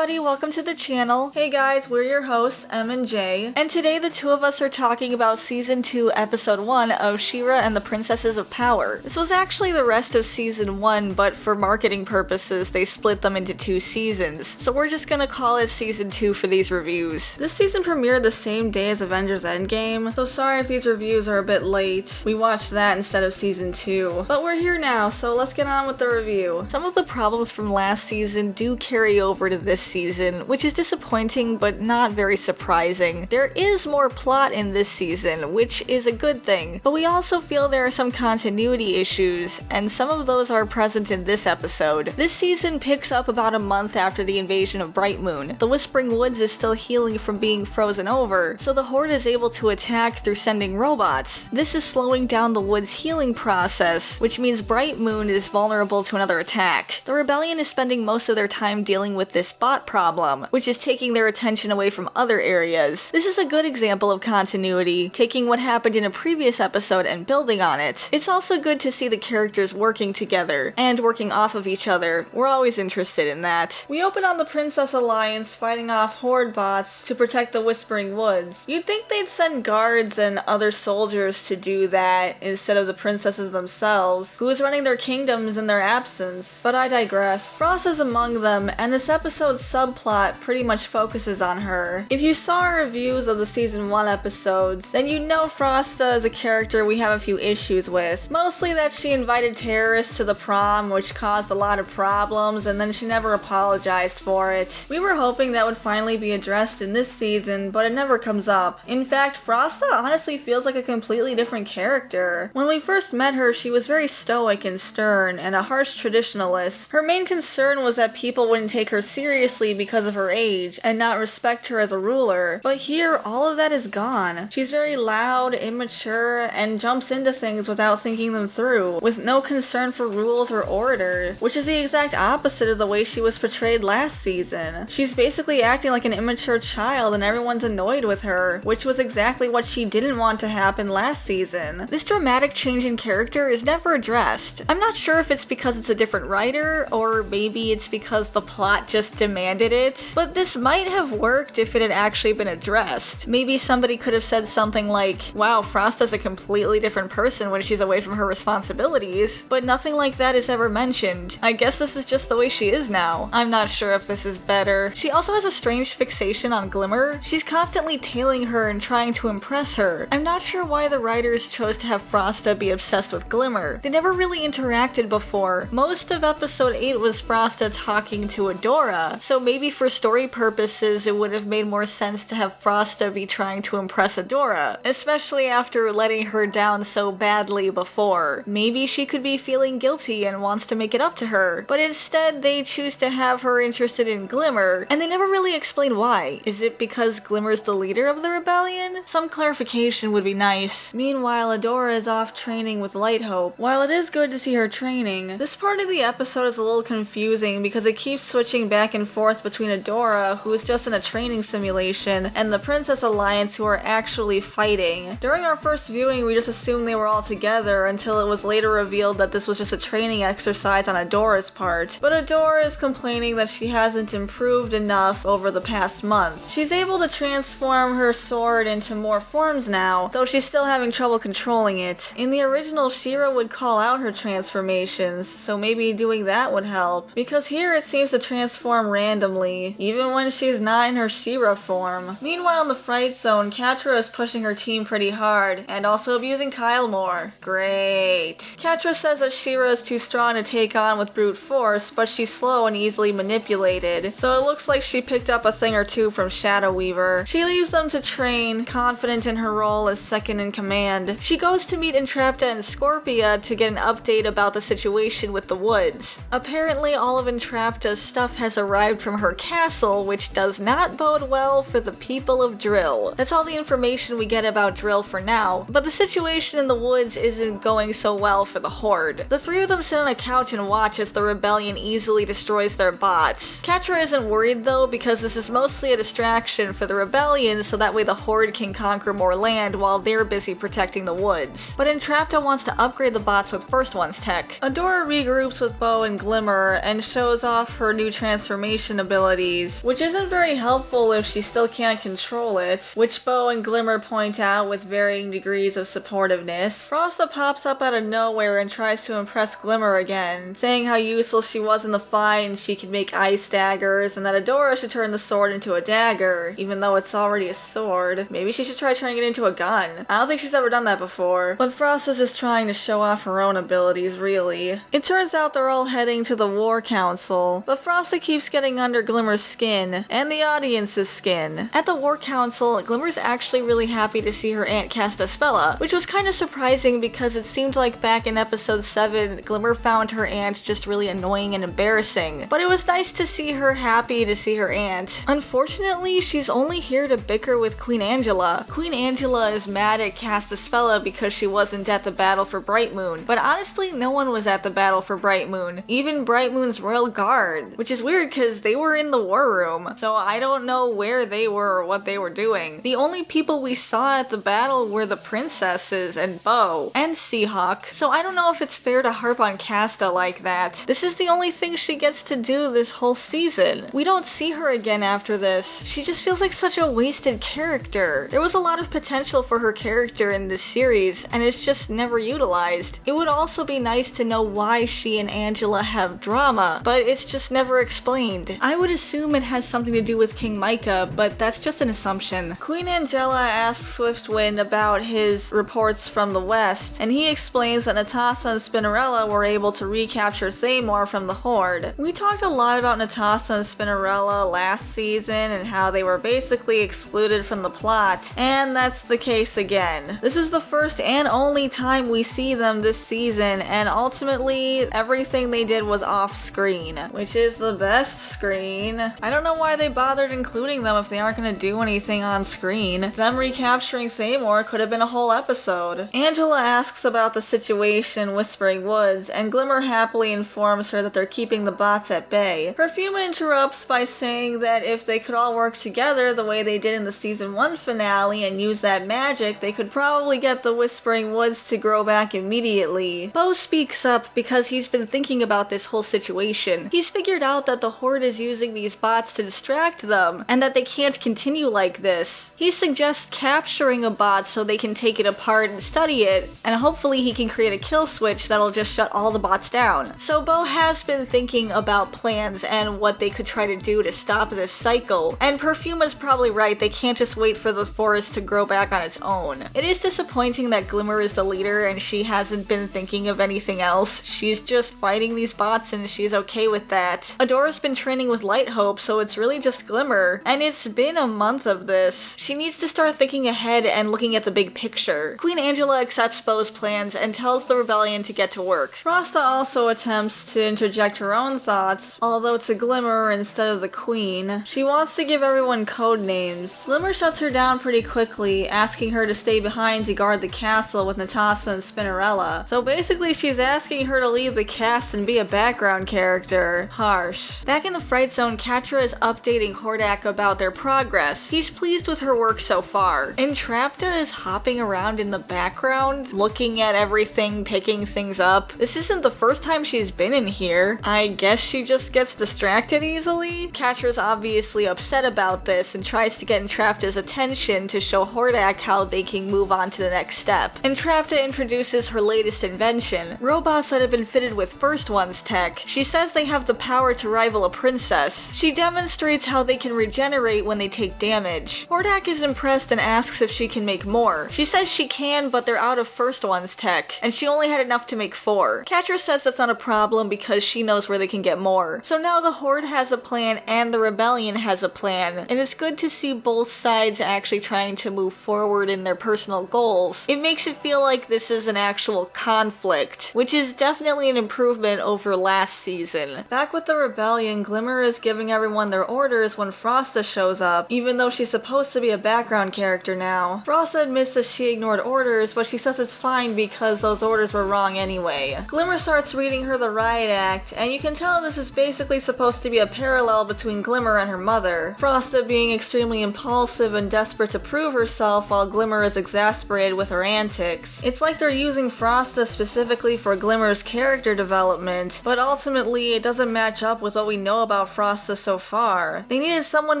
everybody, welcome to the channel. Hey guys, we're your hosts, Em and Jay, and today the two of us are talking about Season 2, Episode 1 of She-Ra and the Princesses of Power. This was actually the rest of Season 1, but for marketing purposes, they split them into 2 seasons, so we're just gonna call it Season 2 for these reviews. This season premiered the same day as Avengers Endgame, so sorry if these reviews are a bit late. We watched that instead of Season 2. But we're here now, so let's get on with the review. Some of the problems from last season do carry over to this season, which is disappointing but not very surprising. There is more plot in this season, which is a good thing, but we also feel there are some continuity issues, and some of those are present in this episode. This season picks up about a month after the invasion of Bright Moon. The Whispering Woods is still healing from being frozen over, so the Horde is able to attack through sending robots. This is slowing down the Woods' healing process, which means Bright Moon is vulnerable to another attack. The Rebellion is spending most of their time dealing with this bot problem, which is taking their attention away from other areas. This is a good example of continuity, taking what happened in a previous episode and building on it. It's also good to see the characters working together, and working off of each other. We're always interested in that. We open on the Princess Alliance fighting off Horde bots to protect the Whispering Woods. You'd think they'd send guards and other soldiers to do that instead of the princesses themselves, who's running their kingdoms in their absence. But I digress. Frosta's among them, and this episode's subplot pretty much focuses on her. If you saw our reviews of the Season 1 episodes, then you know Frosta is a character we have a few issues with. Mostly that she invited terrorists to the prom, which caused a lot of problems, and then she never apologized for it. We were hoping that would finally be addressed in this season, but it never comes up. In fact, Frosta honestly feels like a completely different character. When we first met her, she was very stoic and stern, and a harsh traditionalist. Her main concern was that people wouldn't take her seriously because of her age, and not respect her as a ruler. But here, all of that is gone. She's very loud, immature, and jumps into things without thinking them through, with no concern for rules or order, which is the exact opposite of the way she was portrayed last season. She's basically acting like an immature child and everyone's annoyed with her, which was exactly what she didn't want to happen last season. This dramatic change in character is never addressed. I'm not sure if it's because it's a different writer, or maybe it's because the plot just demanded it, but this might have worked if it had actually been addressed. Maybe somebody could have said something like, wow, Frosta's a completely different person when she's away from her responsibilities, but nothing like that is ever mentioned. I guess this is just the way she is now. I'm not sure if this is better. She also has a strange fixation on Glimmer. She's constantly tailing her and trying to impress her. I'm not sure why the writers chose to have Frosta be obsessed with Glimmer. They never really interacted before. Most of episode 8 was Frosta talking to Adora, so maybe for story purposes it would have made more sense to have Frosta be trying to impress Adora, especially after letting her down so badly before. Maybe she could be feeling guilty and wants to make it up to her, but instead they choose to have her interested in Glimmer, and they never really explain why. Is it because Glimmer's the leader of the rebellion? Some clarification would be nice. Meanwhile, Adora is off training with Light Hope. While it is good to see her training, this part of the episode is a little confusing because it keeps switching back and forth between Adora, who is just in a training simulation, and the Princess Alliance, who are actually fighting. During our first viewing, we just assumed they were all together until it was later revealed that this was just a training exercise on Adora's part. But Adora is complaining that she hasn't improved enough over the past month. She's able to transform her sword into more forms now, though she's still having trouble controlling it. In the original, She-Ra would call out her transformations, so maybe doing that would help, because here it seems to transform randomly, even when she's not in her She-Ra form. Meanwhile, in the Fright Zone, Catra is pushing her team pretty hard, and also abusing Kyle more. Great. Catra says that She-Ra is too strong to take on with brute force, but she's slow and easily manipulated, so it looks like she picked up a thing or two from Shadow Weaver. She leaves them to train, confident in her role as second in command. She goes to meet Entrapta and Scorpia to get an update about the situation with the woods. Apparently, all of Entrapta's stuff has arrived from her castle, which does not bode well for the people of Drill. That's all the information we get about Drill for now, but the situation in the woods isn't going so well for the Horde. The three of them sit on a couch and watch as the rebellion easily destroys their bots. Catra isn't worried though, because this is mostly a distraction for the rebellion, so that way the Horde can conquer more land while they're busy protecting the woods. But Entrapta wants to upgrade the bots with First One's tech. Adora regroups with Bo and Glimmer and shows off her new transformation transformation abilities, which isn't very helpful if she still can't control it, which Bo and Glimmer point out with varying degrees of supportiveness. Frosta pops up out of nowhere and tries to impress Glimmer again, saying how useful she was in the fight and she could make ice daggers, and that Adora should turn the sword into a dagger, even though it's already a sword. Maybe she should try turning it into a gun. I don't think she's ever done that before, but Frosta's just trying to show off her own abilities, really. It turns out they're all heading to the War Council, but Frosta keeps getting under Glimmer's skin, and the audience's skin. At the War Council, Glimmer's actually really happy to see her aunt cast a spell, which was kind of surprising because it seemed like back in episode 7, Glimmer found her aunt just really annoying and embarrassing, but it was nice to see her happy to see her aunt. Unfortunately, she's only here to bicker with Queen Angela. Queen Angela is mad at Castaspella because she wasn't at the battle for Bright Moon, but honestly, no one was at the battle for Bright Moon, even Bright Moon's Royal Guard, which is weird because they were in the war room, so I don't know where they were or what they were doing. The only people we saw at the battle were the princesses and Bo and Seahawk, so I don't know if it's fair to harp on Casta like that. This is the only thing she gets to do this whole season. We don't see her again after this. She just feels like such a wasted character. There was a lot of potential for her character in this series, and it's just never utilized. It would also be nice to know why she and Angela have drama, but it's just never explained. I would assume it has something to do with King Micah, but that's just an assumption. Queen Angela asks Swiftwind about his reports from the west, and he explains that Natasa and Spinnerella were able to recapture Thamor from the Horde. We talked a lot about Natasa and Spinnerella last season and how they were basically excluded from the plot, and that's the case again. This is the first and only time we see them this season, and ultimately everything they did was off screen, which is the best screen. I don't know why they bothered including them if they aren't going to do anything on screen. Them recapturing Thamor could have been a whole episode. Angela asks about the situation in Whispering Woods, and Glimmer happily informs her that they're keeping the bots at bay. Perfuma interrupts by saying that if they could all work together the way they did in the season 1 finale and use that magic, they could probably get the Whispering Woods to grow back immediately. Bo speaks up because he's been thinking about this whole situation. He's figured out that the Horde is using these bots to distract them, and that they can't continue like this. He suggests capturing a bot so they can take it apart and study it, and hopefully he can create a kill switch that'll just shut all the bots down. So Bo has been thinking about plans and what they could try to do to stop this cycle, and Perfuma's probably right, they can't just wait for the forest to grow back on its own. It is disappointing that Glimmer is the leader and she hasn't been thinking of anything else. She's just fighting these bots and she's okay with that. Adora's been training with Lighthope, so it's really just Glimmer, and it's been a month of this. She needs to start thinking ahead and looking at the big picture. Queen Angela accepts Bo's plans and tells the rebellion to get to work. Frosta also attempts to interject her own thoughts, although to Glimmer instead of the Queen. She wants to give everyone code names. Glimmer shuts her down pretty quickly, asking her to stay behind to guard the castle with Natasa and Spinnerella. So basically she's asking her to leave the cast and be a background character. Harsh. Back in the Fright Zone, Catra is updating Hordak about their progress. He's pleased with her work so far. Entrapta is hopping around in the background, looking at everything, picking things up. This isn't the first time she's been in here. I guess she just gets distracted easily? Catra's obviously upset about this and tries to get Entrapta's attention to show Hordak how they can move on to the next step. Entrapta introduces her latest invention, robots that have been fitted with First One's tech. She says they have the power to rival a princess. She demonstrates how they can regenerate when they take damage. Hordak is impressed and asks if she can make more. She says she can, but they're out of First One's tech, and she only had enough to make 4. Catra says that's not a problem because she knows where they can get more. So now the Horde has a plan and the Rebellion has a plan, and it's good to see both sides actually trying to move forward in their personal goals. It makes it feel like this is an actual conflict, which is definitely an improvement over last season. Back with the Rebellion, Glimmer is giving everyone their orders when Frosta shows up, even though she's supposed to be a background character now. Frosta admits that she ignored orders, but she says it's fine because those orders were wrong anyway. Glimmer starts reading her the riot act, and you can tell this is basically supposed to be a parallel between Glimmer and her mother. Frosta being extremely impulsive and desperate to prove herself while Glimmer is exasperated with her antics. It's like they're using Frosta specifically for Glimmer's character development, but ultimately it doesn't match up with what we know about about Frosta so far. They needed someone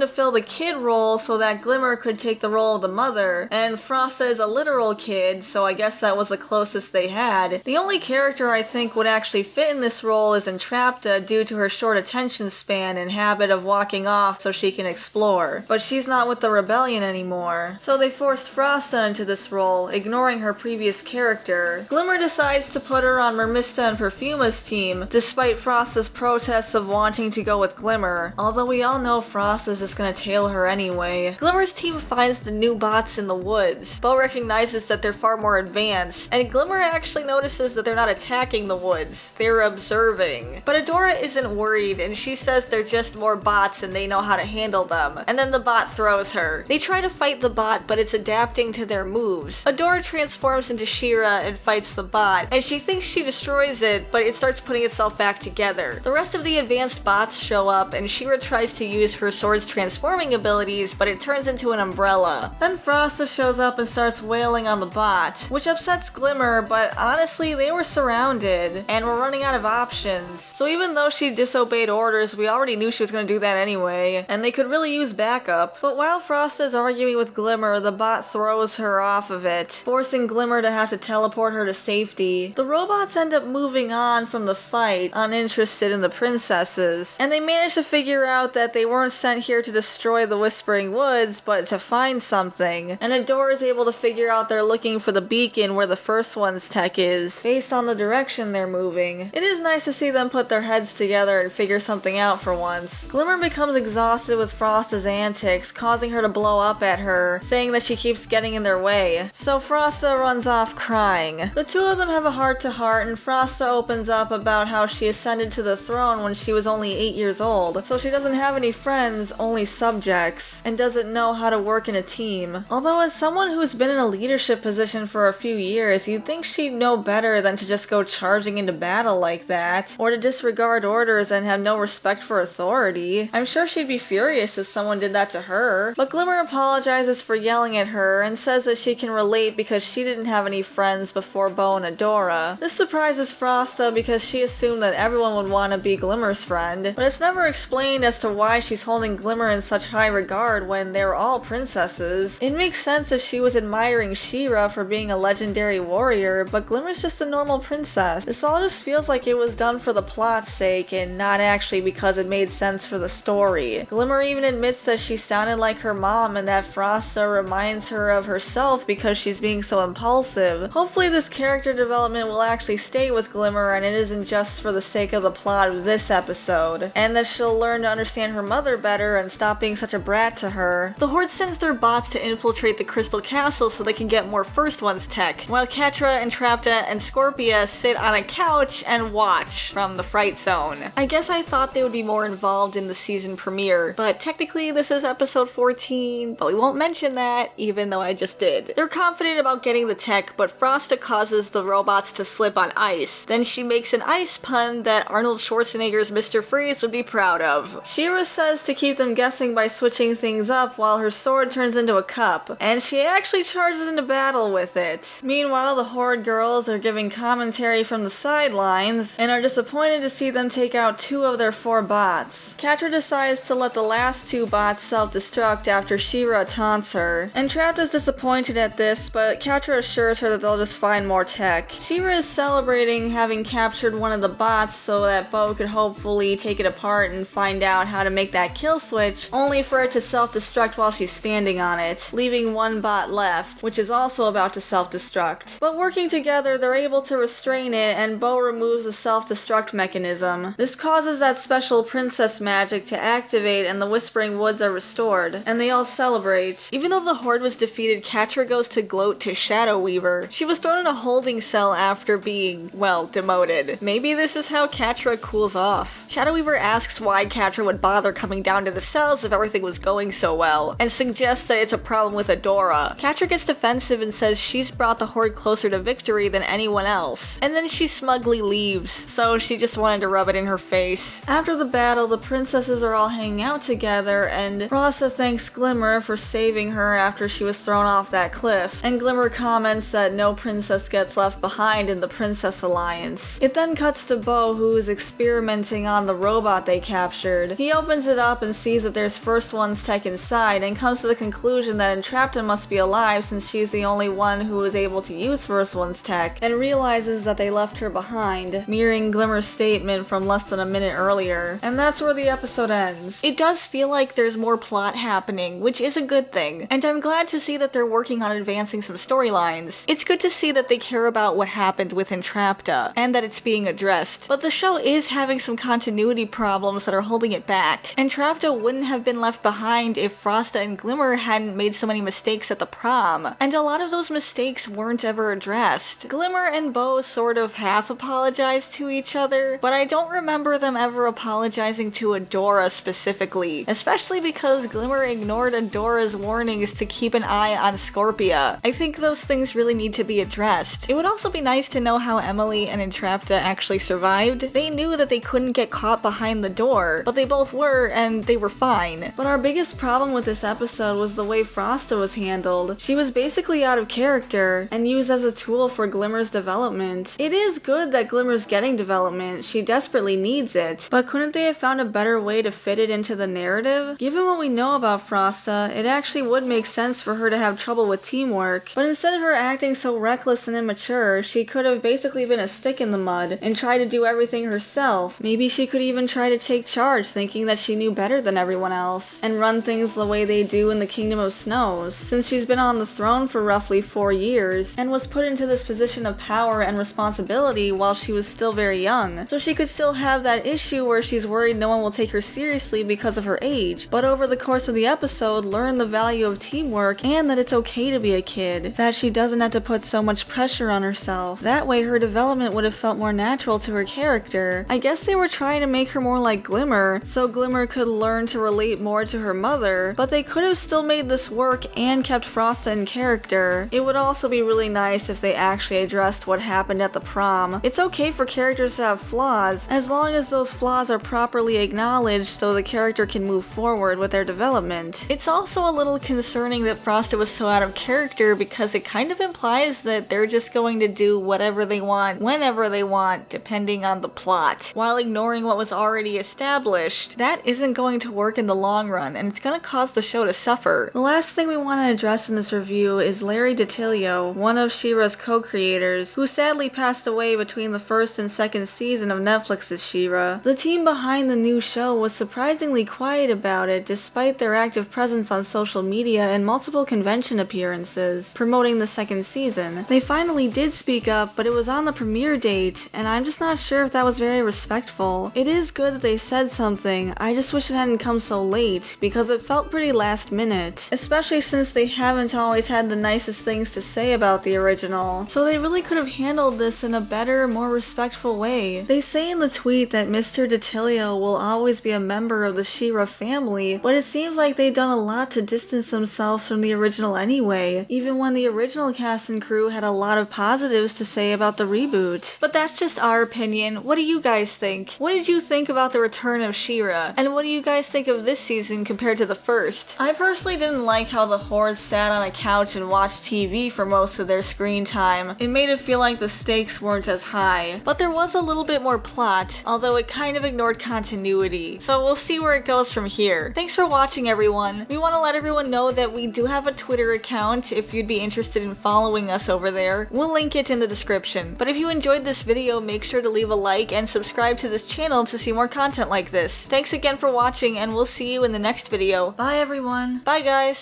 to fill the kid role so that Glimmer could take the role of the mother, and Frosta is a literal kid, so I guess that was the closest they had. The only character I think would actually fit in this role is Entrapta due to her short attention span and habit of walking off so she can explore. But she's not with the rebellion anymore, so they forced Frosta into this role, ignoring her previous character. Glimmer decides to put her on Mermista and Perfuma's team, despite Frosta's protests of wanting to go with Glimmer, although we all know Frosta's just gonna tail her anyway. Glimmer's team finds the new bots in the woods. Bo recognizes that they're far more advanced, and Glimmer actually notices that they're not attacking the woods, they're observing. But Adora isn't worried, and she says they're just more bots and they know how to handle them, and then the bot throws her. They try to fight the bot, but it's adapting to their moves. Adora transforms into She-Ra and fights the bot, and she thinks she destroys it, but it starts putting itself back together. The rest of the advanced bots show up, and She-Ra tries to use her sword's transforming abilities, but it turns into an umbrella. Then Frosta shows up and starts wailing on the bot, which upsets Glimmer, but honestly, they were surrounded, and were running out of options. So even though she disobeyed orders, we already knew she was going to do that anyway, and they could really use backup. But while Frosta is arguing with Glimmer, the bot throws her off of it, forcing Glimmer to have to teleport her to safety. The robots end up moving on from the fight, uninterested in the princesses, and they manage to figure out that they weren't sent here to destroy the Whispering Woods, but to find something. And Adora is able to figure out they're looking for the beacon where the first one's tech is, based on the direction they're moving. It is nice to see them put their heads together and figure something out for once. Glimmer becomes exhausted with Frosta's antics, causing her to blow up at her, saying that she keeps getting in their way. So Frosta runs off crying. The two of them have a heart-to-heart, and Frosta opens up about how she ascended to the throne when she was only 8 years old, so she doesn't have any friends, only subjects, and doesn't know how to work in a team. Although as someone who's been in a leadership position for a few years, you'd think she'd know better than to just go charging into battle like that, or to disregard orders and have no respect for authority. I'm sure she'd be furious if someone did that to her. But Glimmer apologizes for yelling at her and says that she can relate because she didn't have any friends before Bo and Adora. This surprises Frosta because she assumed that everyone would want to be Glimmer's friend, but it's never explained as to why she's holding Glimmer in such high regard when they're all princesses. It makes sense if she was admiring She-Ra for being a legendary warrior, but Glimmer's just a normal princess. This all just feels like it was done for the plot's sake and not actually because it made sense for the story. Glimmer even admits that she sounded like her mom and that Frosta reminds her of herself because she's being so impulsive. Hopefully this character development will actually stay with Glimmer and it isn't just for the sake of the plot of this episode, and that she'll learn to understand her mother better and stop being such a brat to her. The Horde sends their bots to infiltrate the Crystal Castle so they can get more First One's tech, while Catra, Entrapta, and Scorpia sit on a couch and watch from the Fright Zone. I guess I thought they would be more involved in the season premiere, but technically this is episode 14, but we won't mention that, even though I just did. They're confident about getting the tech, but Frosta causes the robots to slip on ice. Then she makes an ice pun that Arnold Schwarzenegger's Mr. Freeze would be proud of. She-Ra says to keep them guessing by switching things up while her sword turns into a cup, and she actually charges into battle with it. Meanwhile, the Horde girls are giving commentary from the sidelines and are disappointed to see them take out 2 of their 4 bots. Catra decides to let the last 2 bots self-destruct after She-Ra taunts her. Entrapta's disappointed at this, but Catra assures her that they'll just find more tech. She-Ra is celebrating having captured one of the bots so that Bo could hopefully take it apart and find out how to make that kill switch, only for it to self-destruct while she's standing on it, leaving 1 bot left, which is also about to self-destruct. But working together, they're able to restrain it, and Bo removes the self-destruct mechanism. This causes that special princess magic to activate and the Whispering Woods are restored, and they all celebrate. Even though the Horde was defeated, Catra goes to gloat to Shadow Weaver. She was thrown in a holding cell after being, well, demoted. Maybe this is how Catra cools off. Shadow Weaver asks why Catra would bother coming down to the cells if everything was going so well, and suggests that it's a problem with Adora. Catra gets defensive and says she's brought the Horde closer to victory than anyone else, and then she smugly leaves, so she just wanted to rub it in her face. After the battle, the princesses are all hanging out together, and Frosta thanks Glimmer for saving her after she was thrown off that cliff, and Glimmer comments that no princess gets left behind in the Princess Alliance. It then cuts to Bo, who is experimenting on the robot robot they captured. He opens it up and sees that there's First One's tech inside and comes to the conclusion that Entrapta must be alive since she's the only one who is able to use First One's tech, and realizes that they left her behind, mirroring Glimmer's statement from less than a minute earlier. And that's where the episode ends. It does feel like there's more plot happening, which is a good thing, and I'm glad to see that they're working on advancing some storylines. It's good to see that they care about what happened with Entrapta, and that it's being addressed, but the show is having some continuity problems that are holding it back. Entrapta wouldn't have been left behind if Frosta and Glimmer hadn't made so many mistakes at the prom, and a lot of those mistakes weren't ever addressed. Glimmer and Bo sort of half apologized to each other, but I don't remember them ever apologizing to Adora specifically, especially because Glimmer ignored Adora's warnings to keep an eye on Scorpia. I think those things really need to be addressed. It would also be nice to know how Emily and Entrapta actually survived. They knew that they couldn't get caught behind the door, but they both were, and they were fine. But our biggest problem with this episode was the way Frosta was handled. She was basically out of character, and used as a tool for Glimmer's development. It is good that Glimmer's getting development, she desperately needs it, but couldn't they have found a better way to fit it into the narrative? Given what we know about Frosta, it actually would make sense for her to have trouble with teamwork, but instead of her acting so reckless and immature, she could have basically been a stick in the mud and tried to do everything herself. Maybe she could even try to take charge, thinking that she knew better than everyone else, and run things the way they do in the Kingdom of Snows, since she's been on the throne for roughly 4 years, and was put into this position of power and responsibility while she was still very young. So she could still have that issue where she's worried no one will take her seriously because of her age, but over the course of the episode learn the value of teamwork and that it's okay to be a kid, that she doesn't have to put so much pressure on herself. That way her development would have felt more natural to her character. I guess they were trying to make her more like Glimmer, so Glimmer could learn to relate more to her mother, but they could have still made this work and kept Frosta in character. It would also be really nice if they actually addressed what happened at the prom. It's okay for characters to have flaws, as long as those flaws are properly acknowledged so the character can move forward with their development. It's also a little concerning that Frosta was so out of character because it kind of implies that they're just going to do whatever they want, whenever they want, depending on the plot, while ignoring what was already established. That isn't going to work in the long run, and it's going to cause the show to suffer. The last thing we want to address in this review is Larry Ditullio, one of She-Ra's co-creators, who sadly passed away between the first and second season of Netflix's She-Ra. The team behind the new show was surprisingly quiet about it despite their active presence on social media and multiple convention appearances promoting the second season. They finally did speak up, but it was on the premiere date, and I'm just not sure if that was very respectful. It is good that they said something, I just wish it hadn't come so late, because it felt pretty last minute, especially since they haven't always had the nicest things to say about the original, so they really could have handled this in a better, more respectful way. They say in the tweet that Mr. Ditullio will always be a member of the She-Ra family, but it seems like they've done a lot to distance themselves from the original anyway, even when the original cast and crew had a lot of positives to say about the reboot. But that's just our opinion. What do you guys think? What did you think about the return of She-Ra? And what do you guys think of this season compared to the first? I personally didn't like how the Horde sat on a couch and watched TV for most of their screen time. It made it feel like the stakes weren't as high. But there was a little bit more plot, although it kind of ignored continuity. So we'll see where it goes from here. Thanks for watching, everyone. We want to let everyone know that we do have a Twitter account if you'd be interested in following us over there. We'll link it in the description. But if you enjoyed this video, make sure to leave a like and subscribe to this channel to see more content like this. Thanks again for watching, and we'll see you in the next video. Bye everyone. Bye guys.